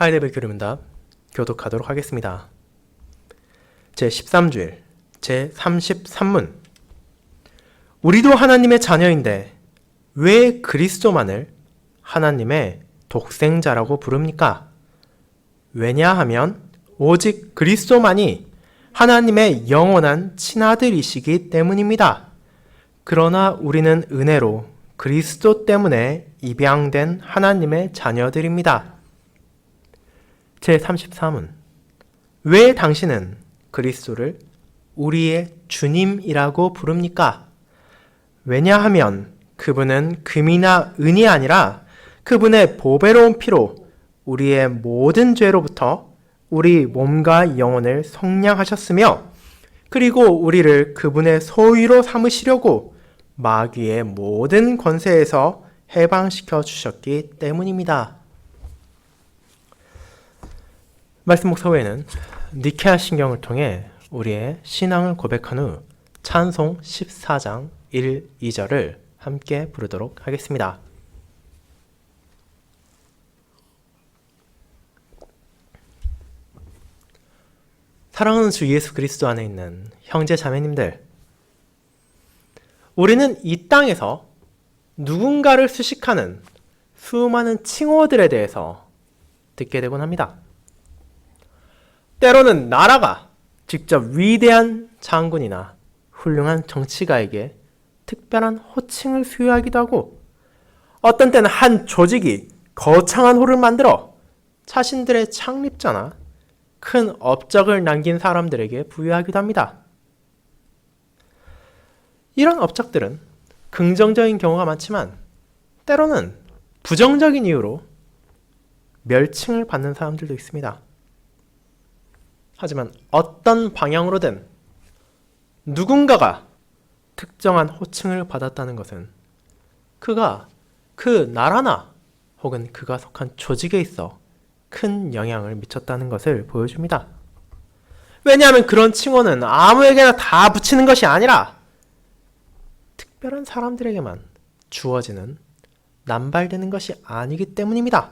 하이데벨 교리문답 교독하도록 하겠습니다. 제13주일 제33문 우리도 하나님의 자녀인데 왜 그리스도만을 하나님의 독생자라고 부릅니까? 왜냐하면 오직 그리스도만이 하나님의 영원한 친아들이시기 때문입니다. 그러나 우리는 은혜로 그리스도 때문에 입양된 하나님의 자녀들입니다. 제34문 왜 당신은 그리스도를 우리의 주님이라고 부릅니까? 왜냐하면 그분은 금이나 은이 아니라 그분의 보배로운 피로 우리의 모든 죄로부터 우리 몸과 영혼을 속량하셨으며 그리고 우리를 그분의 소유로 삼으시려고 마귀의 모든 권세에서 해방시켜 주셨기 때문입니다. 말씀 목사 외에는 니케아 신경을 통해 우리의 신앙을 고백한 후 찬송 14장 1, 2절을 함께 부르도록 하겠습니다. 사랑하는 주 예수 그리스도 안에 있는 형제 자매님들, 우리는 이 땅에서 누군가를 수식하는 수많은 칭호들에 대해서 듣게 되곤 합니다. 때로는 나라가 직접 위대한 장군이나 훌륭한 정치가에게 특별한 호칭을 수여하기도 하고 어떤 때는 한 조직이 거창한 호를 만들어 자신들의 창립자나 큰 업적을 남긴 사람들에게 부여하기도 합니다. 이런 업적들은 긍정적인 경우가 많지만 때로는 부정적인 이유로 멸칭을 받는 사람들도 있습니다. 하지만 어떤 방향으로든 누군가가 특정한 호칭을 받았다는 것은 그가 그 나라나 혹은 그가 속한 조직에 있어 큰 영향을 미쳤다는 것을 보여줍니다. 왜냐하면 그런 칭호는 아무에게나 다 붙이는 것이 아니라 특별한 사람들에게만 주어지는 남발되는 것이 아니기 때문입니다.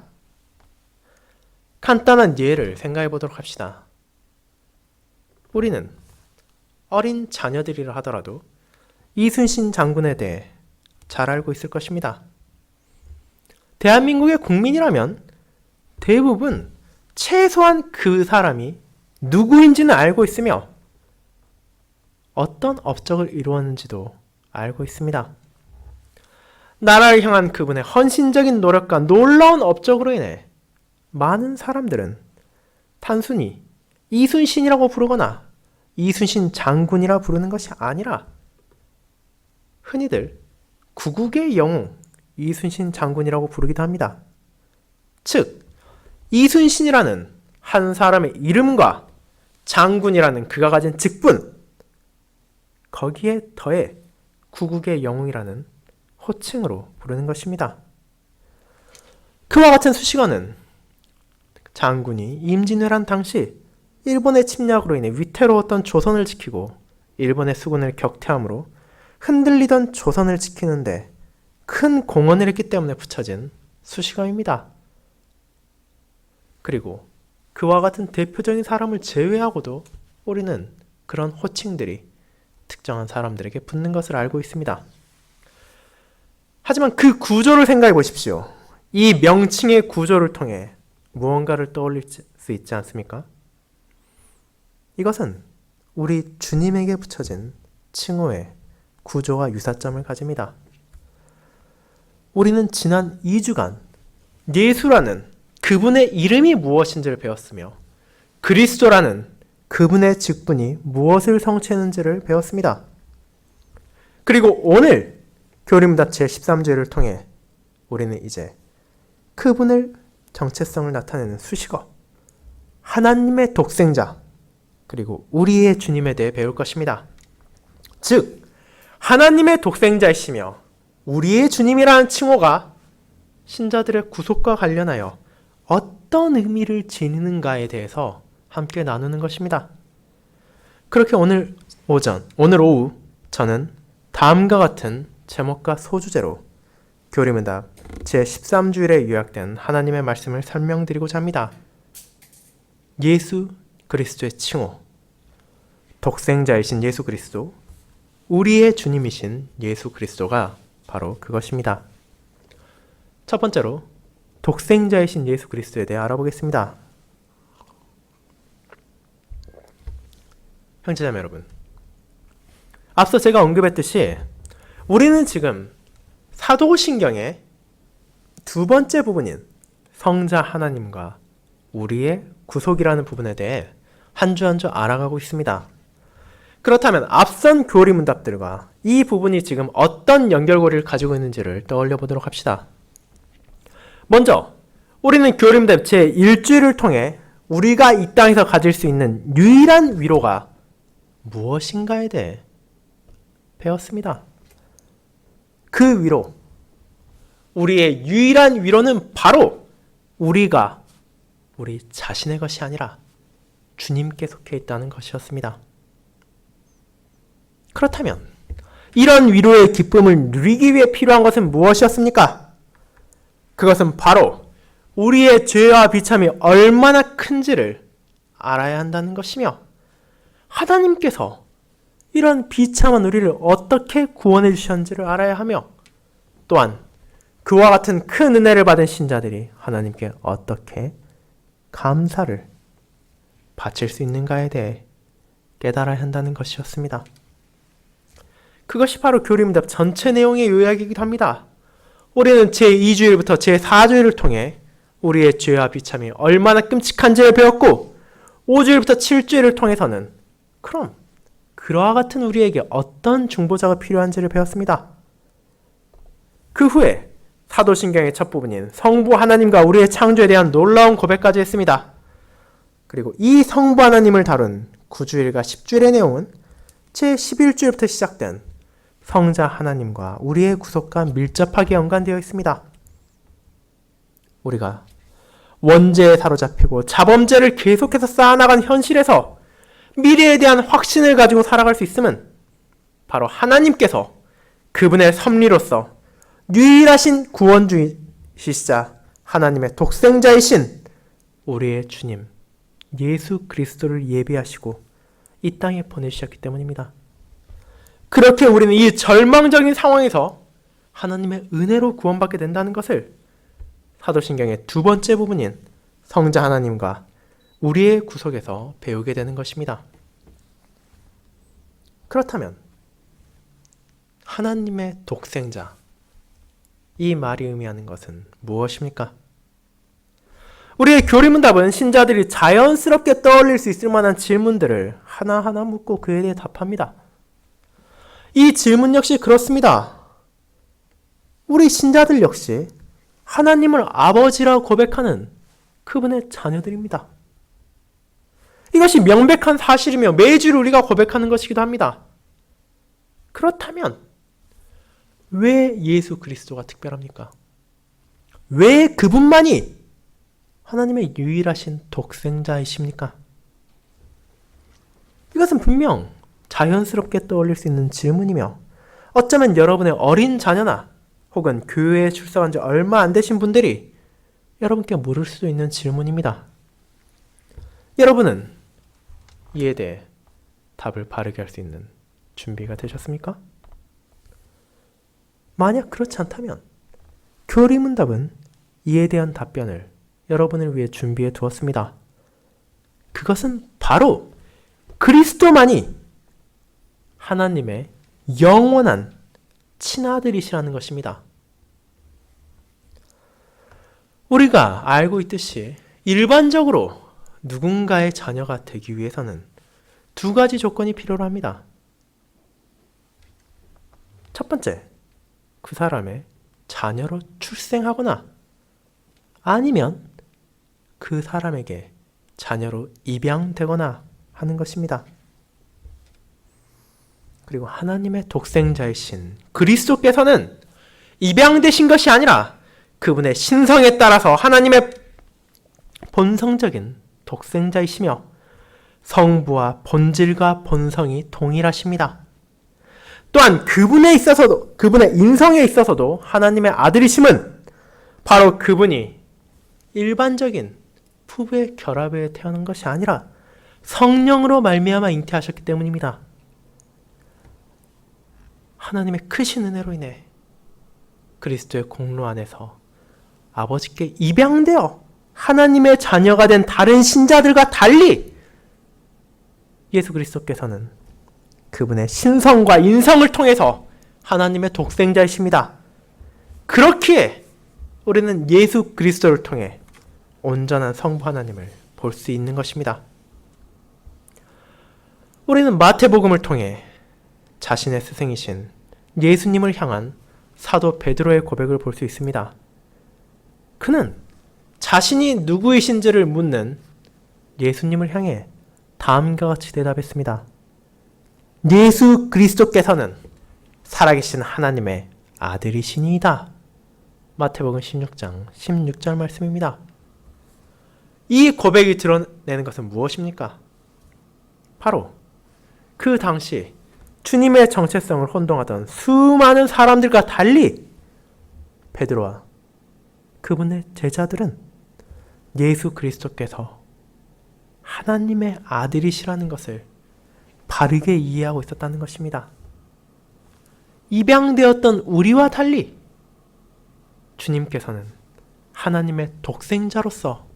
간단한 예를 생각해 보도록 합시다. 우리는 어린 자녀들이라 하더라도 이순신 장군에 대해 잘 알고 있을 것입니다. 대한민국의 국민이라면 대부분 최소한 그 사람이 누구인지는 알고 있으며 어떤 업적을 이루었는지도 알고 있습니다. 나라를 향한 그분의 헌신적인 노력과 놀라운 업적으로 인해 많은 사람들은 단순히 이순신이라고 부르거나 이순신 장군이라 부르는 것이 아니라 흔히들 구국의 영웅 이순신 장군이라고 부르기도 합니다. 즉 이순신이라는 한 사람의 이름과 장군이라는 그가 가진 직분, 거기에 더해 구국의 영웅이라는 호칭으로 부르는 것입니다. 그와 같은 수식어는 장군이 임진왜란 당시 일본의 침략으로 인해 위태로웠던 조선을 지키고 일본의 수군을 격퇴함으로 흔들리던 조선을 지키는데 큰 공헌을 했기 때문에 붙여진 수식어입니다. 그리고 그와 같은 대표적인 사람을 제외하고도 우리는 그런 호칭들이 특정한 사람들에게 붙는 것을 알고 있습니다. 하지만 그 구조를 생각해 보십시오. 이 명칭의 구조를 통해 무언가를 떠올릴 수 있지 않습니까? 이것은 우리 주님에게 붙여진 칭호의 구조와 유사점을 가집니다. 우리는 지난 2주간 예수라는 그분의 이름이 무엇인지를 배웠으며 그리스도라는 그분의 직분이 무엇을 성취했는지를 배웠습니다. 그리고 오늘 교리문답 제13주일을 통해 우리는 이제 그분의 정체성을 나타내는 수식어, 하나님의 독생자, 그리고 우리의 주님에 대해 배울 것입니다. 즉, 하나님의 독생자이시며 우리의 주님이라는 칭호가 신자들의 구속과 관련하여 어떤 의미를 지니는가에 대해서 함께 나누는 것입니다. 그렇게 오늘 오후 저는 다음과 같은 제목과 소주제로 교리문답 제13주일에 요약된 하나님의 말씀을 설명드리고자 합니다. 예수 그리스도의 칭호, 독생자이신 예수 그리스도, 우리의 주님이신 예수 그리스도가 바로 그것입니다. 첫 번째로 독생자이신 예수 그리스도에 대해 알아보겠습니다. 형제자매 여러분, 앞서 제가 언급했듯이 우리는 지금 사도신경의 두 번째 부분인 성자 하나님과 우리의 구속이라는 부분에 대해 한 주 한 주 알아가고 있습니다. 그렇다면 앞선 교리 문답들과 이 부분이 지금 어떤 연결고리를 가지고 있는지를 떠올려 보도록 합시다. 먼저 우리는 교리 문답 제1주일을 통해 우리가 이 땅에서 가질 수 있는 유일한 위로가 무엇인가에 대해 배웠습니다. 그 위로, 우리의 유일한 위로는 바로 우리가 우리 자신의 것이 아니라 주님께 속해 있다는 것이었습니다. 그렇다면 이런 위로의 기쁨을 누리기 위해 필요한 것은 무엇이었습니까? 그것은 바로 우리의 죄와 비참이 얼마나 큰지를 알아야 한다는 것이며, 하나님께서 이런 비참한 우리를 어떻게 구원해 주셨는지를 알아야 하며, 또한 그와 같은 큰 은혜를 받은 신자들이 하나님께 어떻게 감사를 바칠 수 있는가에 대해 깨달아야 한다는 것이었습니다. 그것이 바로 교리문답 전체 내용의 요약이기도 합니다. 우리는 제2주일부터 제4주일을 통해 우리의 죄와 비참이 얼마나 끔찍한지를 배웠고, 5주일부터 7주일을 통해서는 그럼 그와 같은 우리에게 어떤 중보자가 필요한지를 배웠습니다. 그 후에 사도신경의 첫 부분인 성부 하나님과 우리의 창조에 대한 놀라운 고백까지 했습니다. 그리고 이 성부 하나님을 다룬 9주일과 10주일의 내용은 제11주일부터 시작된 성자 하나님과 우리의 구속과 밀접하게 연관되어 있습니다. 우리가 원죄에 사로잡히고 자범죄를 계속해서 쌓아나간 현실에서 미래에 대한 확신을 가지고 살아갈 수 있음은 바로 하나님께서 그분의 섭리로서 유일하신 구원주이시자 하나님의 독생자이신 우리의 주님 예수 그리스도를 예비하시고 이 땅에 보내주셨기 때문입니다. 그렇게 우리는 이 절망적인 상황에서 하나님의 은혜로 구원받게 된다는 것을 사도신경의 두 번째 부분인 성자 하나님과 우리의 구속에서 배우게 되는 것입니다. 그렇다면 하나님의 독생자, 이 말이 의미하는 것은 무엇입니까? 우리의 교리문답은 신자들이 자연스럽게 떠올릴 수 있을 만한 질문들을 하나하나 묻고 그에 대해 답합니다. 이 질문 역시 그렇습니다. 우리 신자들 역시 하나님을 아버지라고 고백하는 그분의 자녀들입니다. 이것이 명백한 사실이며 매주 우리가 고백하는 것이기도 합니다. 그렇다면 왜 예수 그리스도가 특별합니까? 왜 그분만이 하나님의 유일하신 독생자이십니까? 이것은 분명 자연스럽게 떠올릴 수 있는 질문이며, 어쩌면 여러분의 어린 자녀나 혹은 교회에 출석한 지 얼마 안 되신 분들이 여러분께 물을 수도 있는 질문입니다. 여러분은 이에 대해 답을 바르게 할 수 있는 준비가 되셨습니까? 만약 그렇지 않다면 교리문답은 이에 대한 답변을 여러분을 위해 준비해 두었습니다. 그것은 바로 그리스도만이 하나님의 영원한 친아들이시라는 것입니다. 우리가 알고 있듯이 일반적으로 누군가의 자녀가 되기 위해서는 두 가지 조건이 필요로 합니다. 첫 번째, 그 사람의 자녀로 출생하거나 아니면 그 사람에게 자녀로 입양되거나 하는 것입니다. 그리고 하나님의 독생자이신 그리스도께서는 입양되신 것이 아니라 그분의 신성에 따라서 하나님의 본성적인 독생자이시며 성부와 본질과 본성이 동일하십니다. 또한 그분의 인성에 있어서도 하나님의 아들이심은 바로 그분이 일반적인 부부의 결합에 태어난 것이 아니라 성령으로 말미암아 잉태하셨기 때문입니다. 하나님의 크신 은혜로 인해 그리스도의 공로 안에서 아버지께 입양되어 하나님의 자녀가 된 다른 신자들과 달리 예수 그리스도께서는 그분의 신성과 인성을 통해서 하나님의 독생자이십니다. 그렇기에 우리는 예수 그리스도를 통해 온전한 성부 하나님을 볼 수 있는 것입니다. 우리는 마태복음을 통해 자신의 스승이신 예수님을 향한 사도 베드로의 고백을 볼 수 있습니다. 그는 자신이 누구이신지를 묻는 예수님을 향해 다음과 같이 대답했습니다. 예수 그리스도께서는 살아계신 하나님의 아들이시니이다. 마태복음 16장 16절 말씀입니다. 이 고백이 드러내는 것은 무엇입니까? 바로 그 당시 주님의 정체성을 혼동하던 수많은 사람들과 달리 베드로와 그분의 제자들은 예수 그리스도께서 하나님의 아들이시라는 것을 바르게 이해하고 있었다는 것입니다. 입양되었던 우리와 달리 주님께서는 하나님의 독생자로서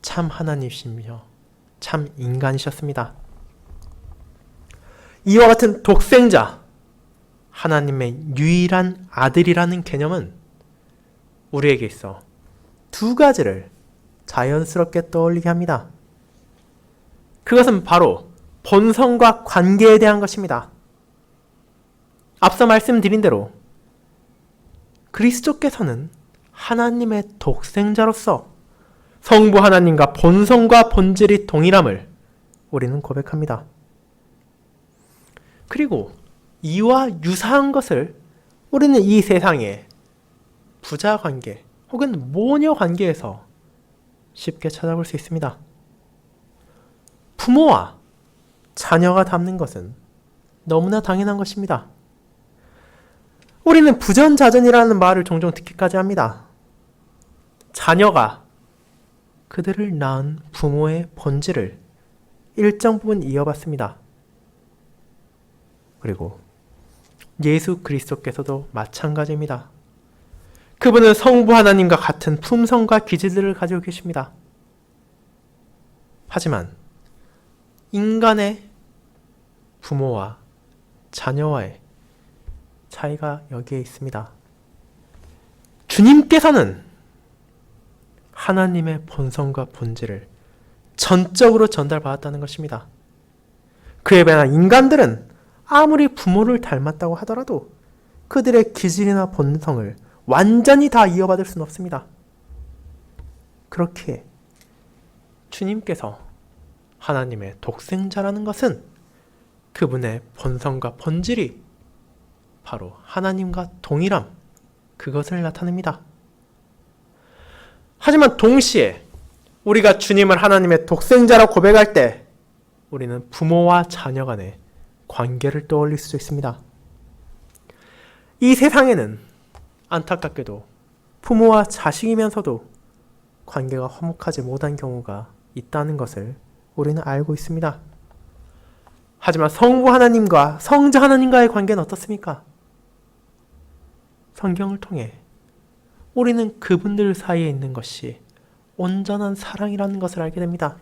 참 하나님이시며 참 인간이셨습니다. 이와 같은 독생자, 하나님의 유일한 아들이라는 개념은 우리에게 있어 두 가지를 자연스럽게 떠올리게 합니다. 그것은 바로 본성과 관계에 대한 것입니다. 앞서 말씀드린 대로 그리스도께서는 하나님의 독생자로서 성부 하나님과 본성과 본질이 동일함을 우리는 고백합니다. 그리고 이와 유사한 것을 우리는 이 세상의 부자 관계 혹은 모녀 관계에서 쉽게 찾아볼 수 있습니다. 부모와 자녀가 닮는 것은 너무나 당연한 것입니다. 우리는 부전자전이라는 말을 종종 듣기까지 합니다. 자녀가 그들을 낳은 부모의 본질을 일정 부분 이어받습니다. 그리고 예수 그리스도께서도 마찬가지입니다. 그분은 성부 하나님과 같은 품성과 기질들을 가지고 계십니다. 하지만 인간의 부모와 자녀와의 차이가 여기에 있습니다. 주님께서는 하나님의 본성과 본질을 전적으로 전달받았다는 것입니다. 그에 반해 인간들은 아무리 부모를 닮았다고 하더라도 그들의 기질이나 본성을 완전히 다 이어받을 수는 없습니다. 그렇기에 주님께서 하나님의 독생자라는 것은 그분의 본성과 본질이 바로 하나님과 동일함, 그것을 나타냅니다. 하지만 동시에 우리가 주님을 하나님의 독생자라 고백할 때 우리는 부모와 자녀 간의 관계를 떠올릴 수 있습니다. 이 세상에는 안타깝게도 부모와 자식이면서도 관계가 화목하지 못한 경우가 있다는 것을 우리는 알고 있습니다. 하지만 성부 하나님과 성자 하나님과의 관계는 어떻습니까? 성경을 통해 우리는 그분들 사이에 있는 것이 온전한 사랑이라는 것을 알게 됩니다.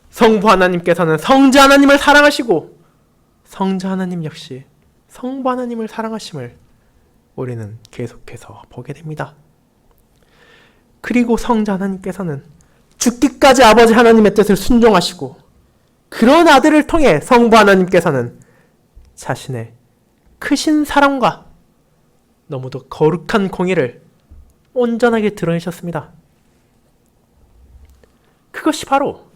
성부 하나님께서는 성자 하나님을 사랑하시고 성자 하나님 역시 성부 하나님을 사랑하심을 우리는 계속해서 보게 됩니다. 그리고 성자 하나님께서는 죽기까지 아버지 하나님의 뜻을 순종하시고 그런 아들을 통해 성부 하나님께서는 자신의 크신 사랑과 너무도 거룩한 공의를 온전하게 드러내셨습니다. 그것이 바로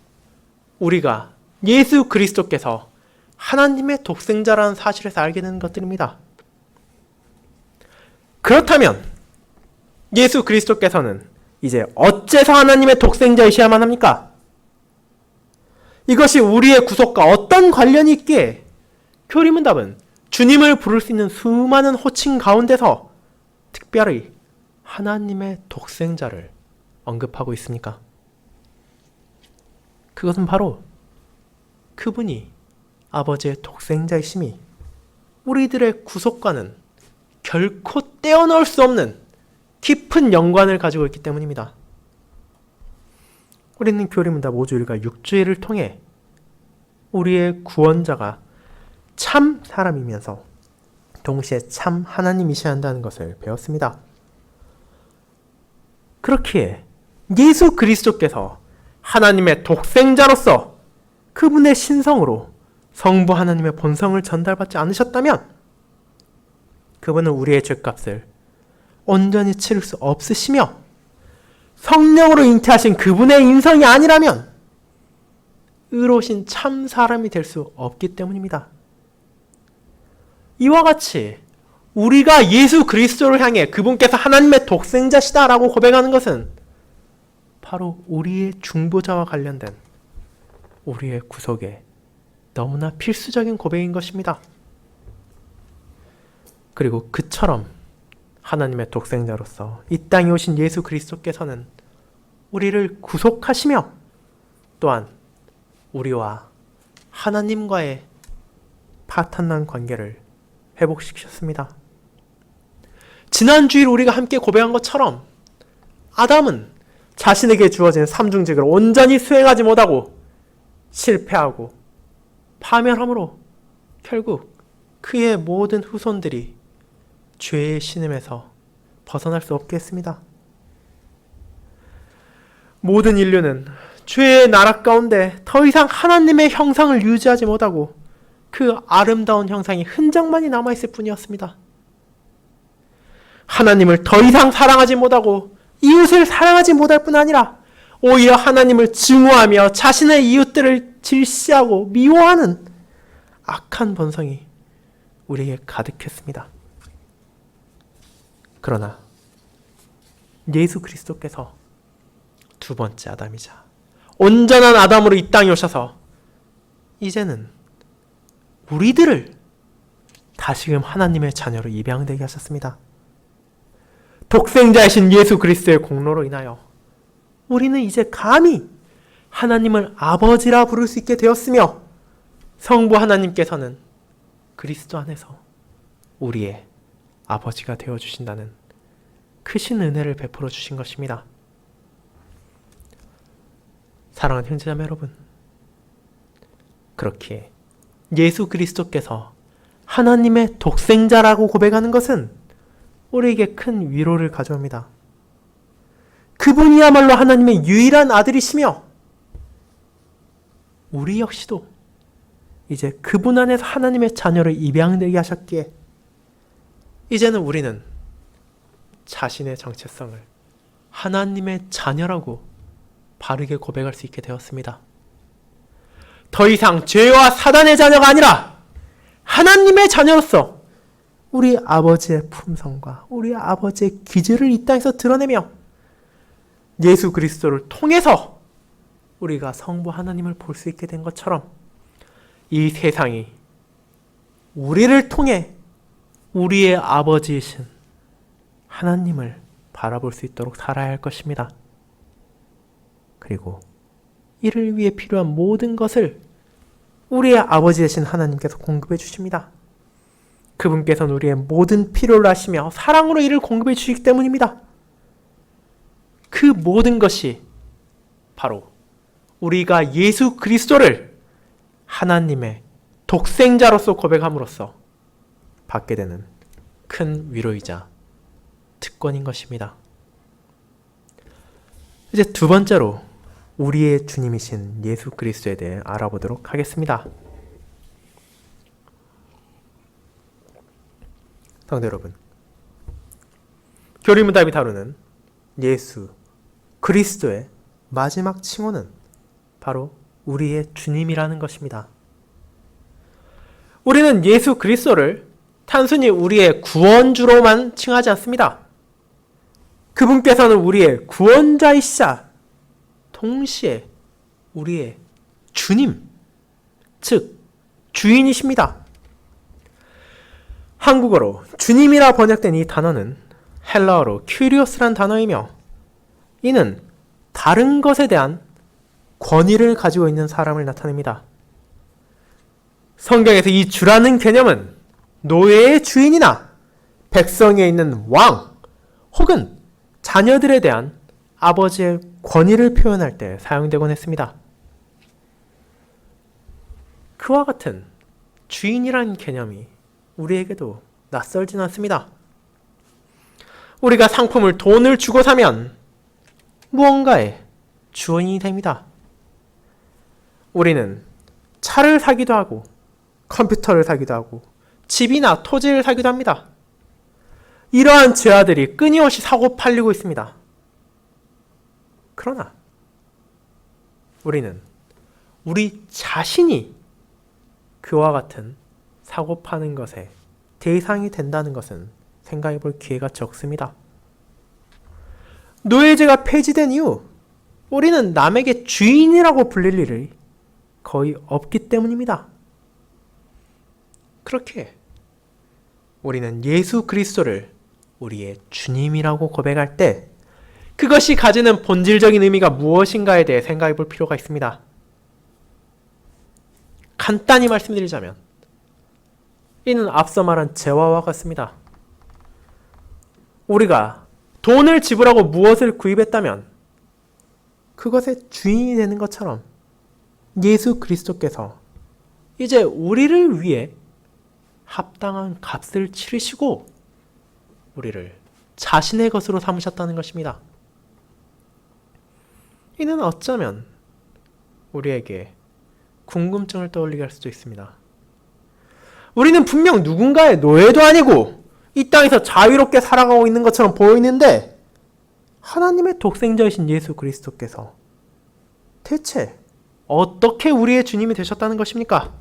우리가 예수 그리스도께서 하나님의 독생자라는 사실에서 알게 되는 것들입니다. 그렇다면 예수 그리스도께서는 이제 어째서 하나님의 독생자이셔야만 합니까? 이것이 우리의 구속과 어떤 관련이 있기에 교리문답은 주님을 부를 수 있는 수많은 호칭 가운데서 특별히 하나님의 독생자를 언급하고 있습니까? 그것은 바로 그분이 아버지의 독생자이심이 우리들의 구속과는 결코 떼어놓을 수 없는 깊은 연관을 가지고 있기 때문입니다. 우리는 교리문답 5주일과 6주일을 통해 우리의 구원자가 참 사람이면서 동시에 참 하나님이셔야 한다는 것을 배웠습니다. 그렇기에 예수 그리스도께서 하나님의 독생자로서 그분의 신성으로 성부 하나님의 본성을 전달받지 않으셨다면 그분은 우리의 죄값을 온전히 치를 수 없으시며 성령으로 잉태하신 그분의 인성이 아니라면 의로우신 참 사람이 될 수 없기 때문입니다. 이와 같이 우리가 예수 그리스도를 향해 그분께서 하나님의 독생자시다라고 고백하는 것은 바로 우리의 중보자와 관련된 우리의 구속에 너무나 필수적인 고백인 것입니다. 그리고 그처럼 하나님의 독생자로서 이 땅에 오신 예수 그리스도께서는 우리를 구속하시며 또한 우리와 하나님과의 파탄난 관계를 회복시키셨습니다. 지난 주일 우리가 함께 고백한 것처럼 아담은 자신에게 주어진 삼중직을 온전히 수행하지 못하고 실패하고 파멸함으로 결국 그의 모든 후손들이 죄의 신음에서 벗어날 수 없게 했습니다. 모든 인류는 죄의 나락 가운데 더 이상 하나님의 형상을 유지하지 못하고 그 아름다운 형상이 흔적만이 남아있을 뿐이었습니다. 하나님을 더 이상 사랑하지 못하고 이웃을 사랑하지 못할 뿐 아니라 오히려 하나님을 증오하며 자신의 이웃들을 질시하고 미워하는 악한 본성이 우리에게 가득했습니다. 그러나 예수 그리스도께서 두 번째 아담이자 온전한 아담으로 이 땅에 오셔서 이제는 우리들을 다시금 하나님의 자녀로 입양되게 하셨습니다. 독생자이신 예수 그리스도의 공로로 인하여 우리는 이제 감히 하나님을 아버지라 부를 수 있게 되었으며 성부 하나님께서는 그리스도 안에서 우리의 아버지가 되어주신다는 크신 은혜를 베풀어 주신 것입니다. 사랑하는 형제자매 여러분, 그렇기에 예수 그리스도께서 하나님의 독생자라고 고백하는 것은 우리에게 큰 위로를 가져옵니다. 그분이야말로 하나님의 유일한 아들이시며 우리 역시도 이제 그분 안에서 하나님의 자녀를 입양되게 하셨기에 이제는 우리는 자신의 정체성을 하나님의 자녀라고 바르게 고백할 수 있게 되었습니다. 더 이상 죄와 사단의 자녀가 아니라 하나님의 자녀로서 우리 아버지의 품성과 우리 아버지의 기질을 이 땅에서 드러내며 예수 그리스도를 통해서 우리가 성부 하나님을 볼 수 있게 된 것처럼 이 세상이 우리를 통해 우리의 아버지이신 하나님을 바라볼 수 있도록 살아야 할 것입니다. 그리고 이를 위해 필요한 모든 것을 우리의 아버지 되신 하나님께서 공급해 주십니다. 그분께서는 우리의 모든 필요를 아시며 사랑으로 이를 공급해 주시기 때문입니다. 그 모든 것이 바로 우리가 예수 그리스도를 하나님의 독생자로서 고백함으로써 받게 되는 큰 위로이자 특권인 것입니다. 이제 두 번째로 우리의 주님이신 예수 그리스도에 대해 알아보도록 하겠습니다. 성도 여러분, 교리문답이 다루는 예수 그리스도의 마지막 칭호는 바로 우리의 주님이라는 것입니다. 우리는 예수 그리스도를 단순히 우리의 구원주로만 칭하지 않습니다. 그분께서는 우리의 구원자이시자 동시에 우리의 주님, 즉 주인이십니다. 한국어로 주님이라 번역된 이 단어는 헬라어로 큐리오스란 단어이며 이는 다른 것에 대한 권위를 가지고 있는 사람을 나타냅니다. 성경에서 이 주라는 개념은 노예의 주인이나 백성에 있는 왕 혹은 자녀들에 대한 아버지의 권위를 표현할 때 사용되곤 했습니다. 그와 같은 주인이라는 개념이 우리에게도 낯설진 않습니다. 우리가 상품을 돈을 주고 사면 무언가의 주인이 됩니다. 우리는 차를 사기도 하고 컴퓨터를 사기도 하고 집이나 토지를 사기도 합니다. 이러한 죄아들이 끊임없이 사고 팔리고 있습니다. 그러나 우리는 우리 자신이 그와 같은 사고 파는 것에 대상이 된다는 것은 생각해 볼 기회가 적습니다. 노예제가 폐지된 이후 우리는 남에게 주인이라고 불릴 일이 거의 없기 때문입니다. 그렇게 우리는 예수 그리스도를 우리의 주님이라고 고백할 때 그것이 가지는 본질적인 의미가 무엇인가에 대해 생각해 볼 필요가 있습니다. 간단히 말씀드리자면 이는 앞서 말한 재화와 같습니다. 우리가 돈을 지불하고 무엇을 구입했다면 그것의 주인이 되는 것처럼 예수 그리스도께서 이제 우리를 위해 합당한 값을 치르시고 우리를 자신의 것으로 삼으셨다는 것입니다. 이는 어쩌면 우리에게 궁금증을 떠올리게 할 수도 있습니다. 우리는 분명 누군가의 노예도 아니고 이 땅에서 자유롭게 살아가고 있는 것처럼 보이는데 하나님의 독생자이신 예수 그리스도께서 대체 어떻게 우리의 주님이 되셨다는 것입니까?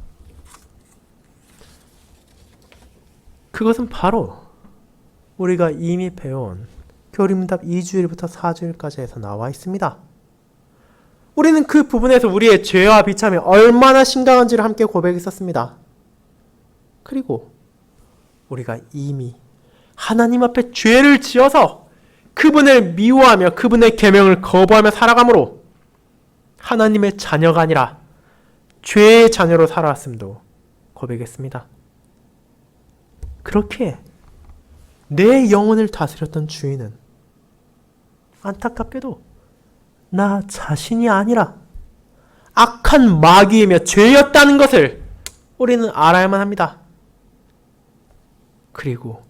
그것은 바로 우리가 이미 배워온 교리문답 2주일부터 4주일까지에서 나와 있습니다. 우리는 그 부분에서 우리의 죄와 비참이 얼마나 심각한지를 함께 고백했었습니다. 그리고 우리가 이미 하나님 앞에 죄를 지어서 그분을 미워하며 그분의 계명을 거부하며 살아가므로 하나님의 자녀가 아니라 죄의 자녀로 살아왔음도 고백했습니다. 그렇게 내 영혼을 다스렸던 주인은 안타깝게도 나 자신이 아니라 악한 마귀이며 죄였다는 것을 우리는 알아야만 합니다. 그리고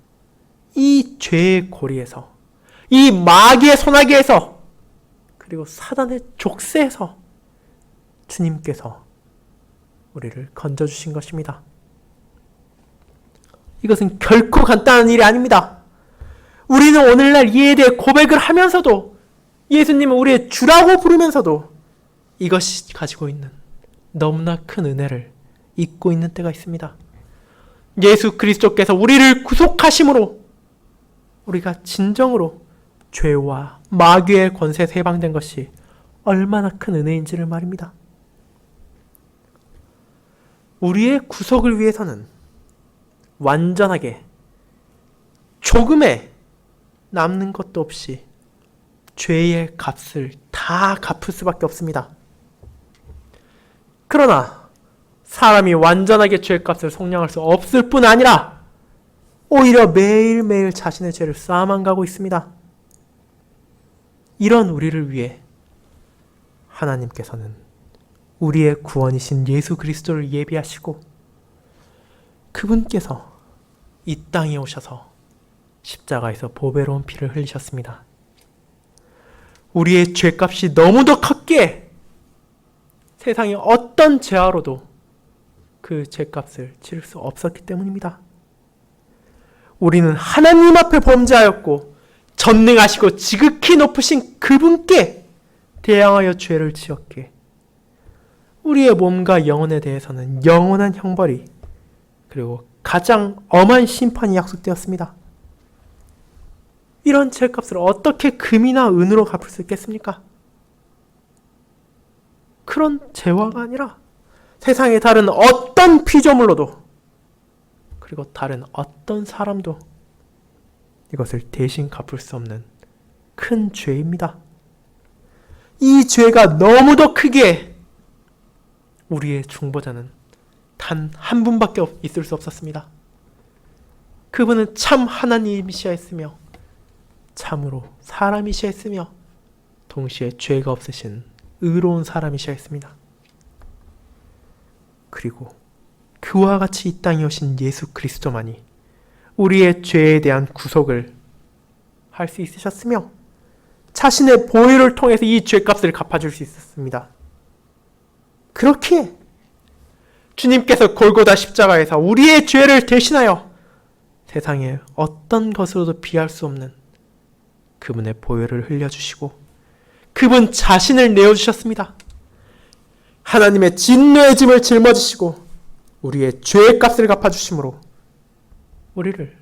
이 죄의 고리에서, 이 마귀의 소나기에서, 그리고 사단의 족쇄에서 주님께서 우리를 건져주신 것입니다. 이것은 결코 간단한 일이 아닙니다. 우리는 오늘날 이에 대해 고백을 하면서도 예수님은 우리의 주라고 부르면서도 이것이 가지고 있는 너무나 큰 은혜를 잊고 있는 때가 있습니다. 예수 그리스도께서 우리를 구속하심으로 우리가 진정으로 죄와 마귀의 권세에서 해방된 것이 얼마나 큰 은혜인지를 말입니다. 우리의 구속을 위해서는 완전하게 조금의 남는 것도 없이 죄의 값을 다 갚을 수밖에 없습니다. 그러나 사람이 완전하게 죄의 값을 속량할 수 없을 뿐 아니라 오히려 매일매일 자신의 죄를 쌓아만 가고 있습니다. 이런 우리를 위해 하나님께서는 우리의 구원이신 예수 그리스도를 예비하시고 그분께서 이 땅에 오셔서 십자가에서 보배로운 피를 흘리셨습니다. 우리의 죄값이 너무도 컸기에 세상의 어떤 죄화로도 그 죄값을 치를 수 없었기 때문입니다. 우리는 하나님 앞에 범죄하였고 전능하시고 지극히 높으신 그분께 대항하여 죄를 지었기에 우리의 몸과 영혼에 대해서는 영원한 형벌이 그리고 가장 엄한 심판이 약속되었습니다. 이런 죄값을 어떻게 금이나 은으로 갚을 수 있겠습니까? 그런 재화가 아니라 세상의 다른 어떤 피조물로도 그리고 다른 어떤 사람도 이것을 대신 갚을 수 없는 큰 죄입니다. 이 죄가 너무도 크기에 우리의 중보자는 단 한 분밖에 있을 수 없었습니다. 그분은 참 하나님이셔야 했으며 참으로 사람이셔야 했으며 동시에 죄가 없으신 의로운 사람이셔야 했습니다. 그리고 그와 같이 이 땅에 오신 예수 그리스도만이 우리의 죄에 대한 구속을 할 수 있으셨으며 자신의 보혈을 통해서 이 죄값을 갚아줄 수 있었습니다. 그렇기에 주님께서 골고다 십자가에서 우리의 죄를 대신하여 세상에 어떤 것으로도 비할 수 없는 그분의 보혈을 흘려주시고 그분 자신을 내어주셨습니다. 하나님의 진노의 짐을 짊어지시고 우리의 죄의 값을 갚아주심으로 우리를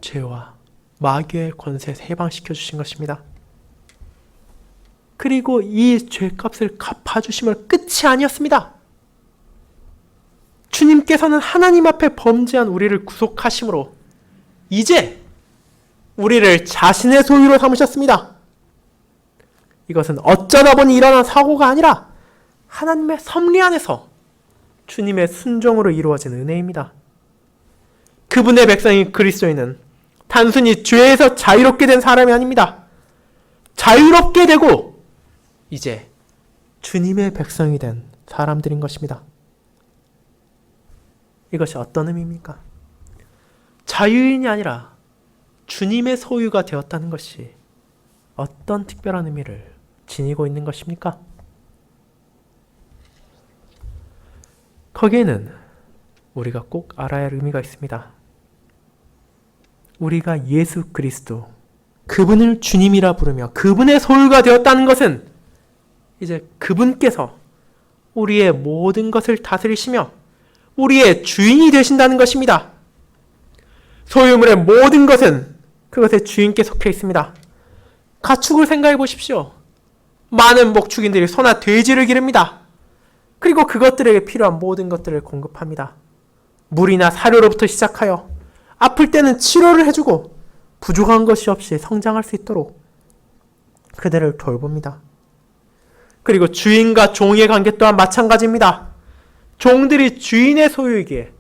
죄와 마귀의 권세에서 해방시켜 주신 것입니다. 그리고 이 죄값을 갚아주심을 끝이 아니었습니다. 주님께서는 하나님 앞에 범죄한 우리를 구속하심으로 이제 우리를 자신의 소유로 삼으셨습니다. 이것은 어쩌다 보니 일어난 사고가 아니라 하나님의 섭리 안에서 주님의 순종으로 이루어진 은혜입니다. 그분의 백성인 그리스도인은 단순히 죄에서 자유롭게 된 사람이 아닙니다. 자유롭게 되고 이제 주님의 백성이 된 사람들인 것입니다. 이것이 어떤 의미입니까? 자유인이 아니라 주님의 소유가 되었다는 것이 어떤 특별한 의미를 지니고 있는 것입니까? 거기에는 우리가 꼭 알아야 할 의미가 있습니다. 우리가 예수 그리스도, 그분을 주님이라 부르며 그분의 소유가 되었다는 것은 이제 그분께서 우리의 모든 것을 다스리시며 우리의 주인이 되신다는 것입니다. 소유물의 모든 것은 그것의 주인께 속해 있습니다. 가축을 생각해 보십시오. 많은 목축인들이 소나 돼지를 기릅니다. 그리고 그것들에게 필요한 모든 것들을 공급합니다. 물이나 사료로부터 시작하여 아플 때는 치료를 해주고 부족한 것이 없이 성장할 수 있도록 그들을 돌봅니다. 그리고 주인과 종의 관계 또한 마찬가지입니다. 종들이 주인의 소유이기에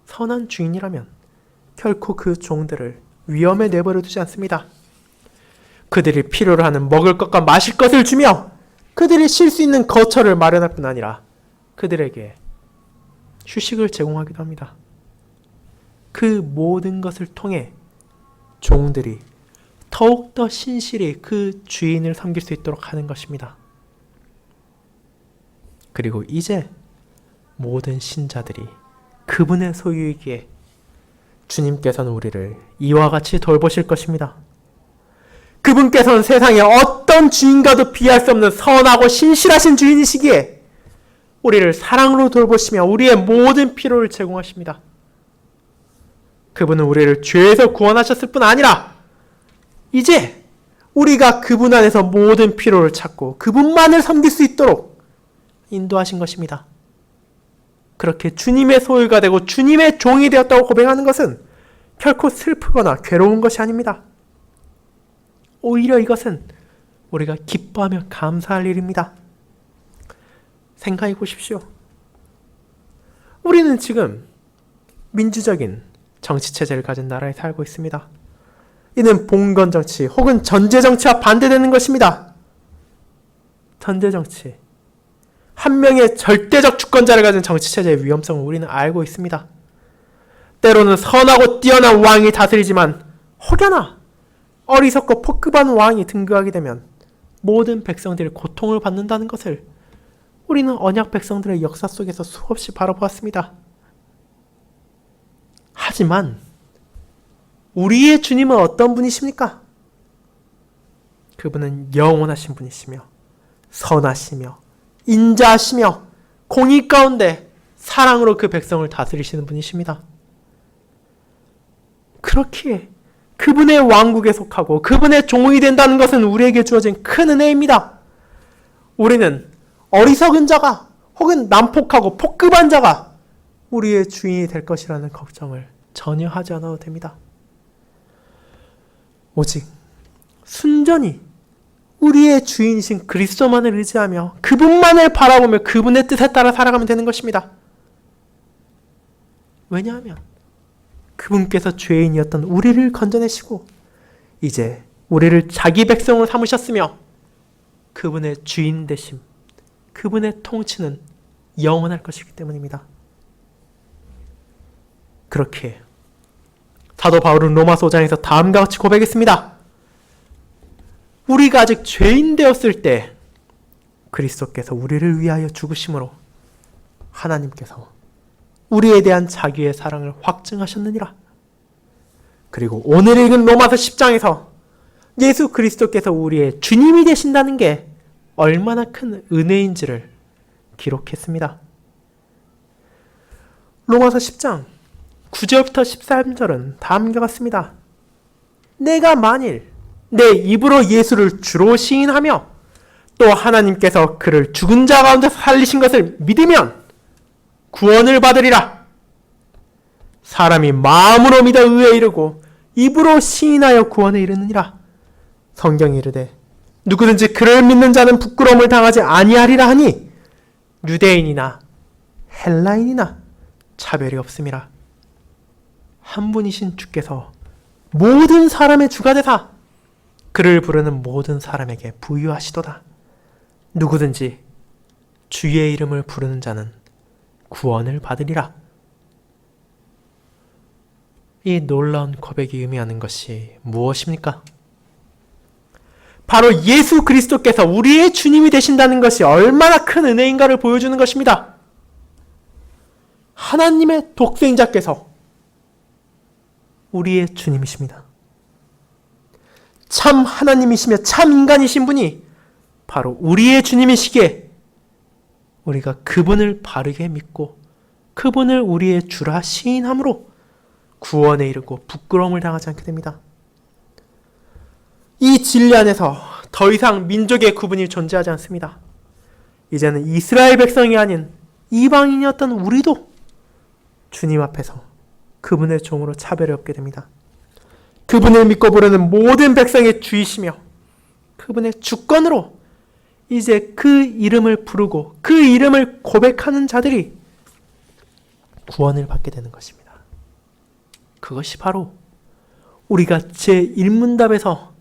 선한 주인이라면 결코 그 종들을 위험에 내버려 두지 않습니다. 그들이 필요로 하는 먹을 것과 마실 것을 주며 그들이 쉴 수 있는 거처를 마련할 뿐 아니라 그들에게 휴식을 제공하기도 합니다. 그 모든 것을 통해 종들이 더욱더 신실히 그 주인을 섬길 수 있도록 하는 것입니다. 그리고 이제 모든 신자들이 그분의 소유이기에 주님께서는 우리를 이와 같이 돌보실 것입니다. 그분께서는 세상에 어떤 주인과도 비할 수 없는 선하고 신실하신 주인이시기에 우리를 사랑으로 돌보시며 우리의 모든 필요를 제공하십니다. 그분은 우리를 죄에서 구원하셨을 뿐 아니라 이제 우리가 그분 안에서 모든 필요를 찾고 그분만을 섬길 수 있도록 인도하신 것입니다. 그렇게 주님의 소유가 되고 주님의 종이 되었다고 고백하는 것은 결코 슬프거나 괴로운 것이 아닙니다. 오히려 이것은 우리가 기뻐하며 감사할 일입니다. 생각해 보십시오. 우리는 지금 민주적인 정치체제를 가진 나라에 살고 있습니다. 이는 봉건정치 혹은 전제정치와 반대되는 것입니다. 전제정치. 한 명의 절대적 주권자를 가진 정치체제의 위험성을 우리는 알고 있습니다. 때로는 선하고 뛰어난 왕이 다스리지만 혹여나 어리석고 폭급한 왕이 등극하게 되면 모든 백성들이 고통을 받는다는 것을 우리는 언약 백성들의 역사 속에서 수없이 바라보았습니다. 하지만 우리의 주님은 어떤 분이십니까? 그분은 영원하신 분이시며 선하시며 인자하시며 공의 가운데 사랑으로 그 백성을 다스리시는 분이십니다. 그렇기에 그분의 왕국에 속하고 그분의 종이 된다는 것은 우리에게 주어진 큰 은혜입니다. 우리는 어리석은 자가 혹은 난폭하고 폭급한 자가 우리의 주인이 될 것이라는 걱정을 전혀 하지 않아도 됩니다. 오직 순전히 우리의 주인이신 그리스도만을 의지하며 그분만을 바라보며 그분의 뜻에 따라 살아가면 되는 것입니다. 왜냐하면 그분께서 죄인이었던 우리를 건져내시고 이제 우리를 자기 백성으로 삼으셨으며 그분의 주인 되심, 그분의 통치는 영원할 것이기 때문입니다. 그렇게 사도 바울은 로마서 5장에서 다음과 같이 고백했습니다. 우리가 아직 죄인 되었을 때 그리스도께서 우리를 위하여 죽으심으로 하나님께서 우리에 대한 자기의 사랑을 확증하셨느니라. 그리고 오늘 읽은 로마서 10장에서 예수 그리스도께서 우리의 주님이 되신다는 게 얼마나 큰 은혜인지를 기록했습니다. 로마서 10장 9절부터 13절은 다음과 같습니다. 내가 만일 내 입으로 예수를 주로 시인하며 또 하나님께서 그를 죽은 자 가운데서 살리신 것을 믿으면 구원을 받으리라. 사람이 마음으로 믿어 의에 이르고 입으로 시인하여 구원에 이르느니라. 성경이 이르되 누구든지 그를 믿는 자는 부끄러움을 당하지 아니하리라 하니 유대인이나 헬라인이나 차별이 없음이라. 한 분이신 주께서 모든 사람의 주가 되사 그를 부르는 모든 사람에게 부유하시도다. 누구든지 주의 이름을 부르는 자는 구원을 받으리라. 이 놀라운 고백이 의미하는 것이 무엇입니까? 바로 예수 그리스도께서 우리의 주님이 되신다는 것이 얼마나 큰 은혜인가를 보여주는 것입니다. 하나님의 독생자께서 우리의 주님이십니다. 참 하나님이시며 참 인간이신 분이 바로 우리의 주님이시기에 우리가 그분을 바르게 믿고 그분을 우리의 주라 시인함으로 구원에 이르고 부끄러움을 당하지 않게 됩니다. 이 진리 안에서 더 이상 민족의 구분이 존재하지 않습니다. 이제는 이스라엘 백성이 아닌 이방인이었던 우리도 주님 앞에서 그분의 종으로 차별이 없게 됩니다. 그분을 믿고 부르는 모든 백성의 주이시며 그분의 주권으로 이제 그 이름을 부르고 그 이름을 고백하는 자들이 구원을 받게 되는 것입니다. 그것이 바로 우리가 제1문답에서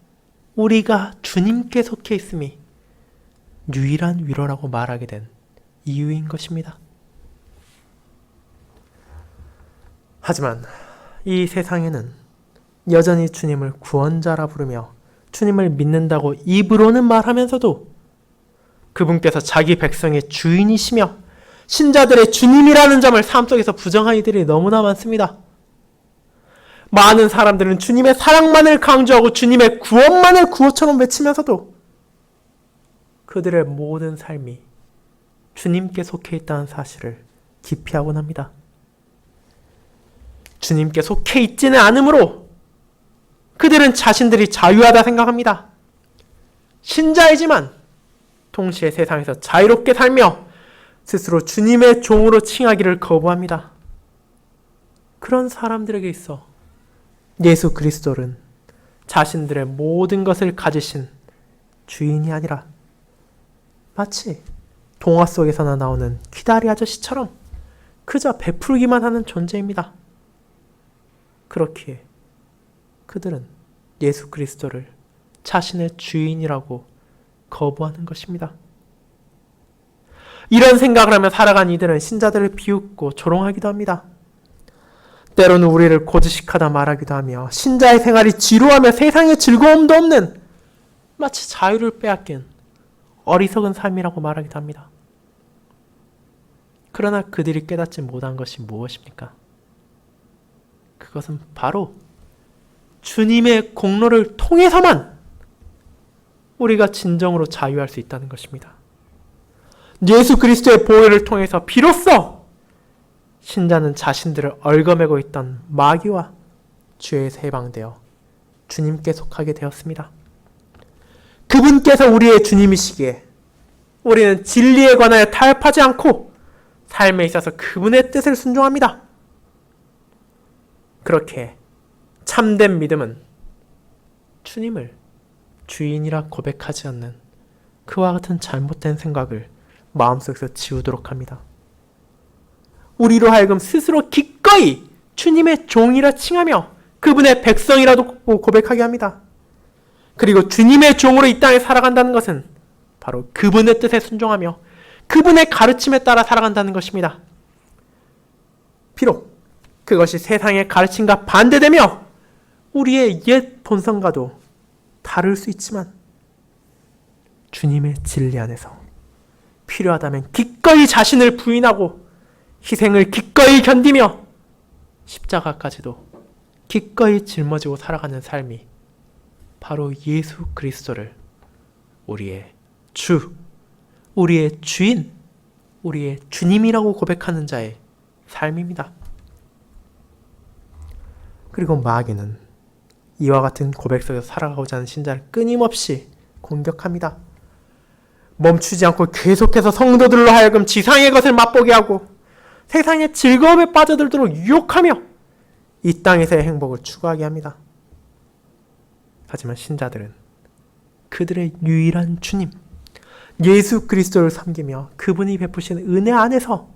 우리가 주님께 속해 있음이 유일한 위로라고 말하게 된 이유인 것입니다. 하지만 이 세상에는 여전히 주님을 구원자라 부르며 주님을 믿는다고 입으로는 말하면서도 그분께서 자기 백성의 주인이시며 신자들의 주님이라는 점을 삶 속에서 부정한 이들이 너무나 많습니다. 많은 사람들은 주님의 사랑만을 강조하고 주님의 구원만을 구호처럼 외치면서도 그들의 모든 삶이 주님께 속해 있다는 사실을 기피하곤 합니다. 주님께 속해 있지는 않으므로 그들은 자신들이 자유하다 생각합니다. 신자이지만 동시에 세상에서 자유롭게 살며 스스로 주님의 종으로 칭하기를 거부합니다. 그런 사람들에게 있어 예수 그리스도는 자신들의 모든 것을 가지신 주인이 아니라 마치 동화 속에서나 나오는 기다리 아저씨처럼 그저 베풀기만 하는 존재입니다. 그렇기에 그들은 예수 그리스도를 자신의 주인이라고 거부하는 것입니다. 이런 생각을 하며 살아간 이들은 신자들을 비웃고 조롱하기도 합니다. 때로는 우리를 고지식하다 말하기도 하며 신자의 생활이 지루하며 세상에 즐거움도 없는 마치 자유를 빼앗긴 어리석은 삶이라고 말하기도 합니다. 그러나 그들이 깨닫지 못한 것이 무엇입니까? 그것은 바로 주님의 공로를 통해서만 우리가 진정으로 자유할 수 있다는 것입니다. 예수 그리스도의 보혈을 통해서 비로소 신자는 자신들을 얽어매고 있던 마귀와 죄에서 해방되어 주님께 속하게 되었습니다. 그분께서 우리의 주님이시기에 우리는 진리에 관하여 타협하지 않고 삶에 있어서 그분의 뜻을 순종합니다. 그렇게 참된 믿음은 주님을 주인이라 고백하지 않는 그와 같은 잘못된 생각을 마음속에서 지우도록 합니다. 우리로 하여금 스스로 기꺼이 주님의 종이라 칭하며 그분의 백성이라도 고백하게 합니다. 그리고 주님의 종으로 이 땅에 살아간다는 것은 바로 그분의 뜻에 순종하며 그분의 가르침에 따라 살아간다는 것입니다. 비록 그것이 세상의 가르침과 반대되며 우리의 옛 본성과도 다를 수 있지만 주님의 진리 안에서 필요하다면 기꺼이 자신을 부인하고 희생을 기꺼이 견디며 십자가까지도 기꺼이 짊어지고 살아가는 삶이 바로 예수 그리스도를 우리의 주, 우리의 주인, 우리의 주님이라고 고백하는 자의 삶입니다. 그리고 마귀는 이와 같은 고백 속에서 살아가고자 하는 신자를 끊임없이 공격합니다. 멈추지 않고 계속해서 성도들로 하여금 지상의 것을 맛보게 하고 세상의 즐거움에 빠져들도록 유혹하며 이 땅에서의 행복을 추구하게 합니다. 하지만 신자들은 그들의 유일한 주님 예수 그리스도를 섬기며 그분이 베푸신 은혜 안에서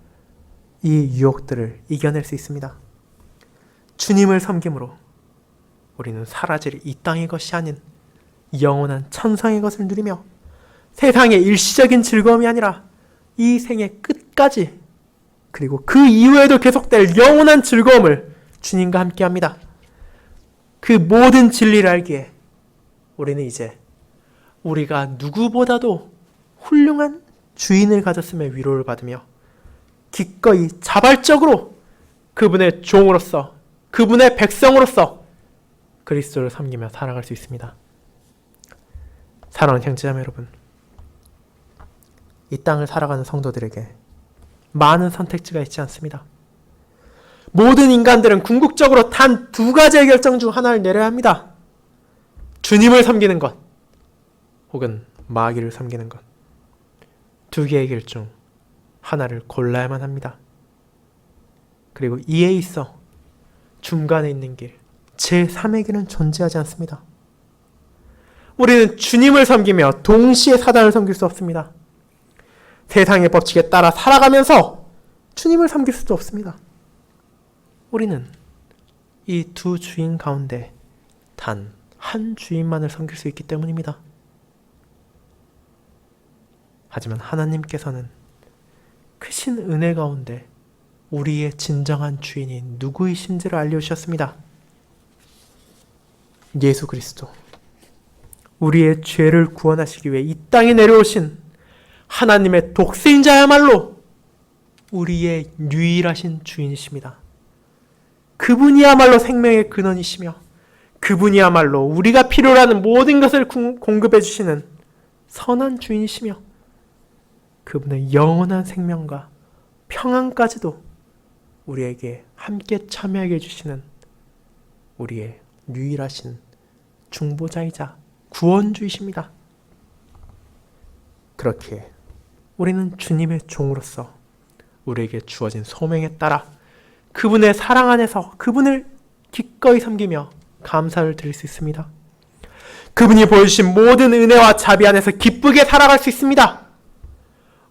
이 유혹들을 이겨낼 수 있습니다. 주님을 섬김으로 우리는 사라질 이 땅의 것이 아닌 영원한 천상의 것을 누리며 세상의 일시적인 즐거움이 아니라 이 생의 끝까지 그리고 그 이후에도 계속될 영원한 즐거움을 주님과 함께합니다. 그 모든 진리를 알기에 우리는 이제 우리가 누구보다도 훌륭한 주인을 가졌음에 위로를 받으며 기꺼이 자발적으로 그분의 종으로서 그분의 백성으로서 그리스도를 섬기며 살아갈 수 있습니다. 사랑하는 형제자매 여러분, 이 땅을 살아가는 성도들에게 많은 선택지가 있지 않습니다. 모든 인간들은 궁극적으로 단 두 가지의 결정 중 하나를 내려야 합니다. 주님을 섬기는 것 혹은 마귀를 섬기는 것. 두 개의 길 중 하나를 골라야만 합니다. 그리고 이에 있어 중간에 있는 길, 제3의 길은 존재하지 않습니다. 우리는 주님을 섬기며 동시에 사단을 섬길 수 없습니다. 세상의 법칙에 따라 살아가면서 주님을 섬길 수도 없습니다. 우리는 이 두 주인 가운데 단 한 주인만을 섬길 수 있기 때문입니다. 하지만 하나님께서는 크신 은혜 가운데 우리의 진정한 주인이 누구이신지를 알려주셨습니다. 예수 그리스도, 우리의 죄를 구원하시기 위해 이 땅에 내려오신 하나님의 독생자야말로 우리의 유일하신 주인이십니다. 그분이야말로 생명의 근원이시며 그분이야말로 우리가 필요로 하는 모든 것을 공급해 주시는 선한 주인이시며 그분의 영원한 생명과 평안까지도 우리에게 함께 참여하게 해주시는 우리의 유일하신 중보자이자 구원주이십니다. 그렇기에 우리는 주님의 종으로서 우리에게 주어진 소명에 따라 그분의 사랑 안에서 그분을 기꺼이 섬기며 감사를 드릴 수 있습니다. 그분이 보여주신 모든 은혜와 자비 안에서 기쁘게 살아갈 수 있습니다.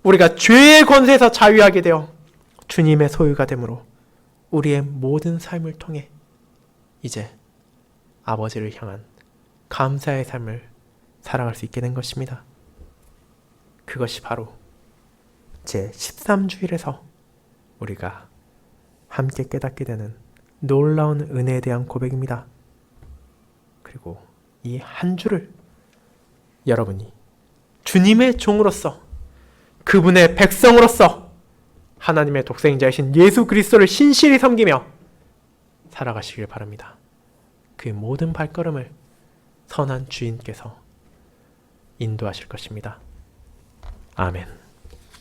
우리가 죄의 권세에서 자유하게 되어 주님의 소유가 되므로 우리의 모든 삶을 통해 이제 아버지를 향한 감사의 삶을 살아갈 수 있게 된 것입니다. 그것이 바로 제13주일에서 우리가 함께 깨닫게 되는 놀라운 은혜에 대한 고백입니다. 그리고 이 한 주를 여러분이 주님의 종으로서 그분의 백성으로서 하나님의 독생자이신 예수 그리스도를 신실히 섬기며 살아가시길 바랍니다. 그 모든 발걸음을 선한 주인께서 인도하실 것입니다. 아멘.